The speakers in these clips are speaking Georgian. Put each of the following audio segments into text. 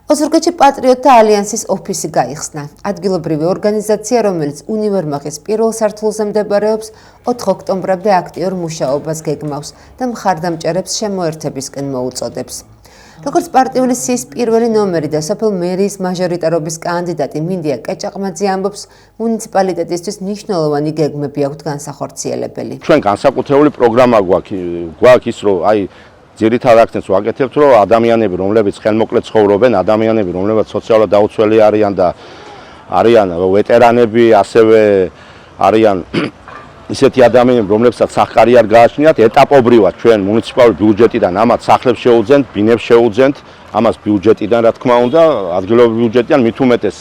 ოზურგეთში პატრიოტთა ალიანსის ოფისი გაიხსნა. ადგილობრივი ორგანიზაცია, რომელიც უნივერმაღის პირველ სართულზე მდებარეობს, 4 ოქტომბრამდე აქტიურ მუშაობას გეგმავს და მხარდამჭერებს შემოერთებისკენ მოუწოდებს. როგორც პარტიული სიის პირველი ნომერი და სოფელ მერიის მაჟორიტარობის კანდიდატი მინდია კეჭაყმაძე ამბობს, მუნიციპალიტეტისთვის მნიშვნელოვანი გეგმები აქვთ განსახორციელებელი. ჩვენ განსაკუთრებული პროგრამა გვაქვს ის, რომ ძირითად აქცენტს ვაკეთებთ, რომ ადამიანები, რომლებიც ხელმოკლედ ცხოვრობენ, ადამიანები, რომლებიც სოციალურად დაუცველი არიან ვეტერანები, ასევე არიან ისეთი ადამიანები, რომლებსაც სახკარი არ გააჩნიათ, ეტაპობრივად ჩვენ მუნიციპალური ბიუჯეტიდან ამათ სახლებს შეუძენთ, ბინებს შეუძენთ, ამას ბიუჯეტიდან რა თქმა უნდა, ადგილობრივი ბიუჯეტიდან მით უმეტეს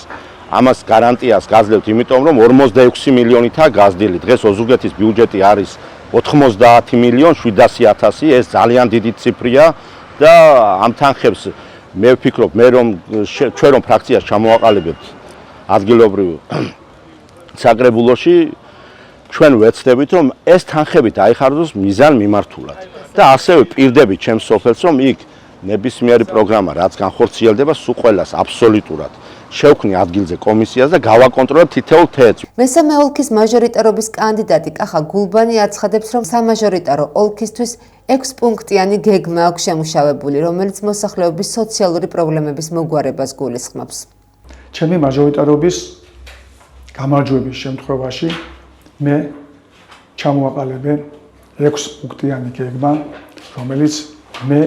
ამას გარანტიას გაძლევთ, იმიტომ რომ 46 მილიონითაა გაზრდილი. დღეს ოზურგეთის ბიუჯეტი არის 90,700,000, ეს ძალიან დიდი ციფრია და ამ თანხებს მე ვფიქრობ, ჩვენ რომ ფრაქციას ჩამოვაყალიბებთ ადგილობრივ საკრებულოში, ჩვენ ვეცდებით, რომ ეს თანხები დაიხარჯოს მიზან მიმართულად და ასევე პირდებით ჩემს სოფელს, რომ იქ ნებისმიერი პროგრამა, რაც განხორციელდება, სულ ყველას აბსოლუტურად შევქმნი ადგილზე კომისიას და გავაკონტროლებ თითოეულ თეატრს. მესამე ოლქის მაჟორიტარობის კანდიდატი კახა გულბანი აცხადებს, რომ სამაჟორიტარო ოლქისთვის 6 პუნქტიანი გეგმა აქვს შემუშავებული, რომელიც მოსახლეობის სოციალური პრობლემების მოგვარებას გულისხმობს. ჩემი მაჟორიტარობის გამარჯვების შემთხვევაში მე ჩამოვაყალიბე 6 პუნქტიანი გეგმა, რომელიც მე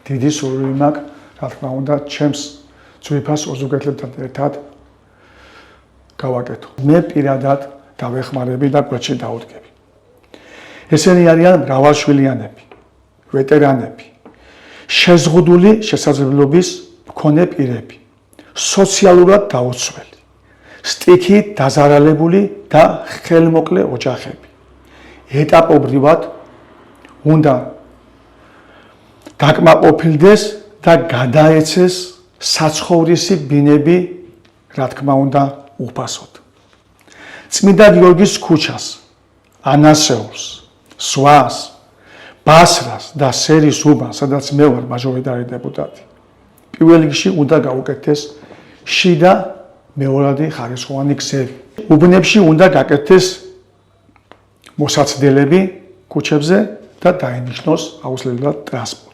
დიდი სურვილი მაქვს, რა თქმა უნდა, ჩემს ძვირფას ოზურგეთლებთან ერთად გავაკეთო. მე პირადად დავეხმარები და კვეთში დაუდგები. ესენი არიან მრავალშვილიანები, ვეტერანები, შეზღუდული შესაძლებლობის მქონე პირები, სოციალურად დაუცველი, სტიქით დაზარალებული და ხელმოკლე ოჯახები. ეტაპობრივად უნდა დაკმაყოფილდეს და გადაეცეს საცხოვრისი ბინები, რა თქმა უნდა, უფასოდ. წმინდა გიორგის ქუჩას, ანასეულს, სვას, ბასრას და სერის უბანს, სადაც მე ვარ მაჟორიტარი დეპუტატი, პირველ რიგში უნდა გაუკეთდეს შიდა მეორადი ხარისხოვანი გზები. უბნებში უნდა გაკეთდეს მოსაცდელები ქუჩებზე და დაინიშნოს აუცილებლად ტრანსპორტი.